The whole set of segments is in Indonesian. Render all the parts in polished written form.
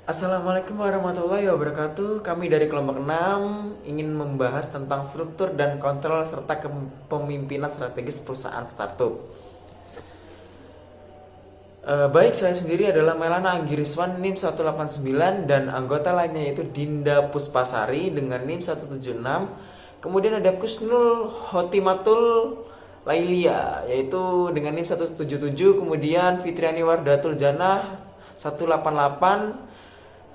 Assalamualaikum warahmatullahi wabarakatuh. Kami dari kelompok 6 ingin membahas tentang struktur dan kontrol serta kepemimpinan strategis perusahaan startup. Baik, saya sendiri adalah Melana Anggiriswan NIM 189 dan anggota lainnya yaitu Dinda Puspasari dengan NIM 176. Kemudian ada Kusnul Hotimatul Lailia yaitu dengan NIM 177, kemudian Fitriani Wardatul Janah 188.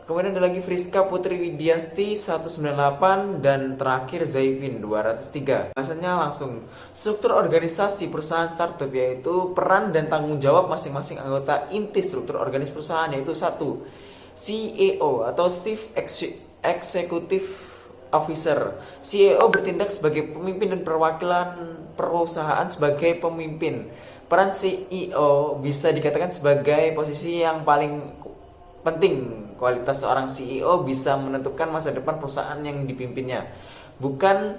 Kemudian ada lagi Friska Putri Widiasti 198 dan terakhir Zaifin 203. Bahasanya langsung struktur organisasi perusahaan startup yaitu peran dan tanggung jawab masing-masing anggota inti struktur organisasi perusahaan yaitu satu, CEO atau Chief Executive Officer. CEO bertindak sebagai pemimpin dan perwakilan perusahaan sebagai pemimpin. Peran CEO bisa dikatakan sebagai posisi yang paling penting. Kualitas seorang CEO bisa menentukan masa depan perusahaan yang dipimpinnya, bukan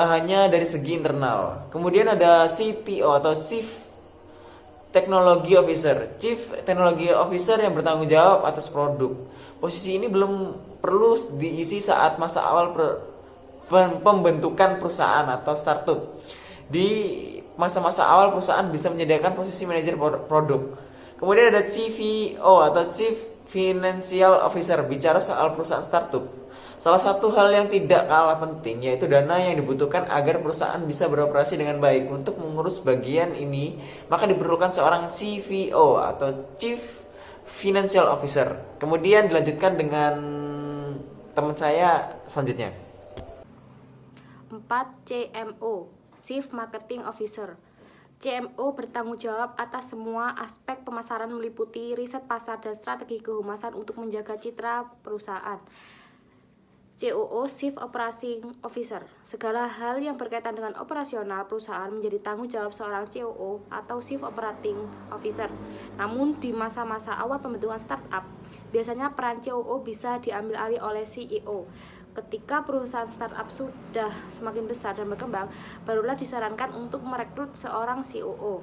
hanya dari segi internal. Kemudian ada CTO atau Chief Technology Officer. Chief Technology Officer yang bertanggung jawab atas produk. Posisi ini belum perlu diisi saat masa awal pembentukan perusahaan atau startup. Di masa-masa awal perusahaan bisa menyediakan posisi manajer produk. Kemudian ada CFO atau Chief Financial Officer, bicara soal perusahaan startup. Salah satu hal yang tidak kalah penting yaitu dana yang dibutuhkan agar perusahaan bisa beroperasi dengan baik. Untuk mengurus bagian ini, maka diperlukan seorang CFO atau Chief Financial Officer. Kemudian dilanjutkan dengan teman saya selanjutnya. 4. CMO, Chief Marketing Officer. CMO bertanggung jawab atas semua aspek pemasaran meliputi riset pasar dan strategi kehumasan untuk menjaga citra perusahaan. COO, Chief Operating Officer. Segala hal yang berkaitan dengan operasional perusahaan menjadi tanggung jawab seorang COO atau Chief Operating Officer. Namun di masa-masa awal pembentukan startup, biasanya peran COO bisa diambil alih oleh CEO. Ketika perusahaan startup sudah semakin besar dan berkembang, barulah disarankan untuk merekrut seorang COO.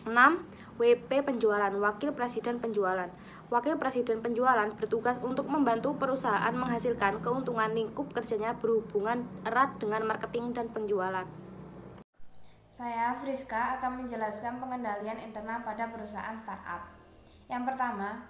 6. WP Penjualan, Wakil Presiden Penjualan. Wakil Presiden Penjualan bertugas untuk membantu perusahaan menghasilkan keuntungan. Lingkup kerjanya berhubungan erat dengan marketing dan penjualan. Saya Friska akan menjelaskan pengendalian internal pada perusahaan startup. Yang pertama,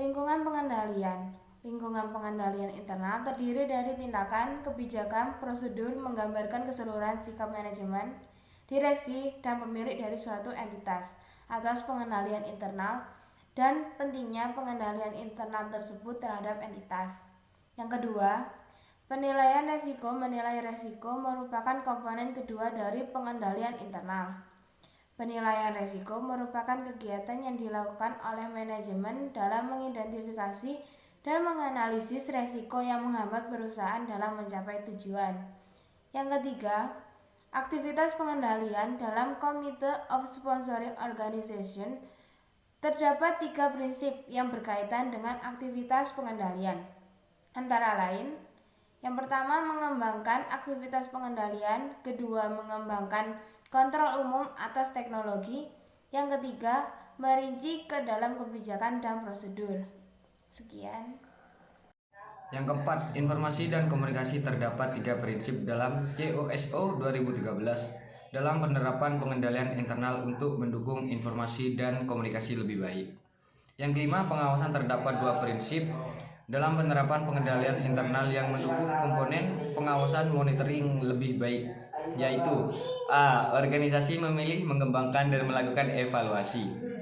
lingkungan pengendalian. Lingkungan pengendalian internal terdiri dari tindakan, kebijakan, prosedur, menggambarkan keseluruhan sikap manajemen, direksi, dan pemilik dari suatu entitas atas pengendalian internal dan pentingnya pengendalian internal tersebut terhadap entitas. Yang kedua, penilaian resiko. Menilai resiko merupakan komponen kedua dari pengendalian internal. Penilaian resiko merupakan kegiatan yang dilakukan oleh manajemen dalam mengidentifikasi dan menganalisis resiko yang menghambat perusahaan dalam mencapai tujuan. Yang ketiga, aktivitas pengendalian. Dalam Committee of Sponsoring Organization terdapat 3 prinsip yang berkaitan dengan aktivitas pengendalian. Antara lain, yang pertama mengembangkan aktivitas pengendalian, kedua mengembangkan kontrol umum atas teknologi, yang ketiga merinci ke dalam kebijakan dan prosedur. Sekian. Yang keempat, informasi dan komunikasi. Terdapat 3 prinsip dalam COSO 2013 dalam penerapan pengendalian internal untuk mendukung informasi dan komunikasi lebih baik. Yang kelima, pengawasan. Terdapat 2 prinsip dalam penerapan pengendalian internal yang mendukung komponen pengawasan monitoring lebih baik, yaitu A. Organisasi memilih, mengembangkan, dan melakukan evaluasi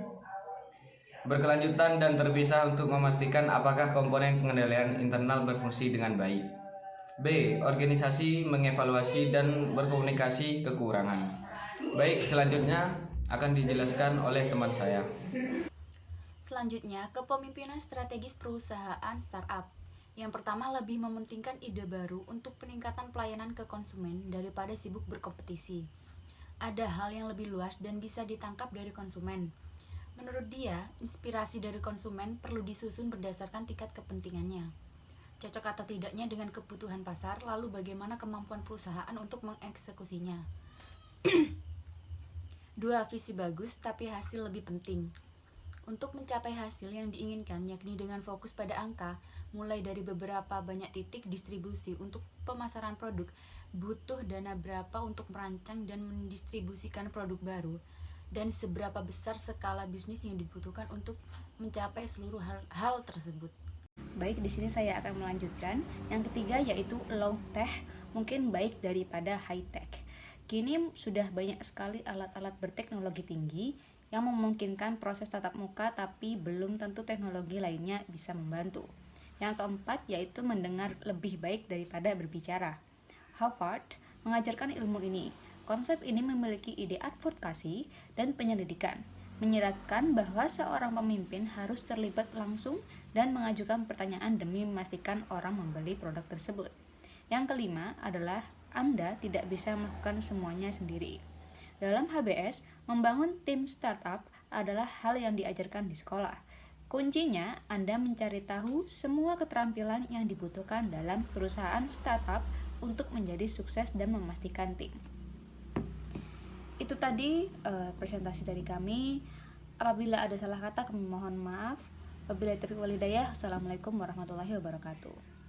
berkelanjutan dan terpisah untuk memastikan apakah komponen pengendalian internal berfungsi dengan baik. B. Organisasi mengevaluasi dan berkomunikasi kekurangan. Baik, selanjutnya akan dijelaskan oleh teman saya. Selanjutnya, kepemimpinan strategis perusahaan startup. Yang pertama, lebih mementingkan ide baru untuk peningkatan pelayanan ke konsumen daripada sibuk berkompetisi. Ada hal yang lebih luas dan bisa ditangkap dari konsumen. Menurut dia, inspirasi dari konsumen perlu disusun berdasarkan tingkat kepentingannya. Cocok atau tidaknya dengan kebutuhan pasar, lalu bagaimana kemampuan perusahaan untuk mengeksekusinya. 2. Visi bagus, tapi hasil lebih penting. Untuk mencapai hasil yang diinginkan, yakni dengan fokus pada angka, mulai dari beberapa banyak titik distribusi untuk pemasaran produk, butuh dana berapa untuk merancang dan mendistribusikan produk baru, dan seberapa besar skala bisnis yang dibutuhkan untuk mencapai seluruh hal tersebut. Baik, di sini saya akan melanjutkan. Yang ketiga yaitu low tech, mungkin baik daripada high tech. Kini sudah banyak sekali alat-alat berteknologi tinggi yang memungkinkan proses tatap muka, tapi belum tentu teknologi lainnya bisa membantu. Yang keempat yaitu mendengar lebih baik daripada berbicara. Harvard mengajarkan ilmu ini. Konsep ini memiliki ide advokasi dan penyelidikan, menyeratkan bahwa seorang pemimpin harus terlibat langsung dan mengajukan pertanyaan demi memastikan orang membeli produk tersebut. Yang kelima adalah Anda tidak bisa melakukan semuanya sendiri. Dalam HBS, membangun tim startup adalah hal yang diajarkan di sekolah. Kuncinya, Anda mencari tahu semua keterampilan yang dibutuhkan dalam perusahaan startup untuk menjadi sukses dan memastikan tim. Itu tadi presentasi dari kami. Apabila ada salah kata, kami mohon maaf. Wabillahi taufiq wal hidayah. Wassalamualaikum warahmatullahi wabarakatuh.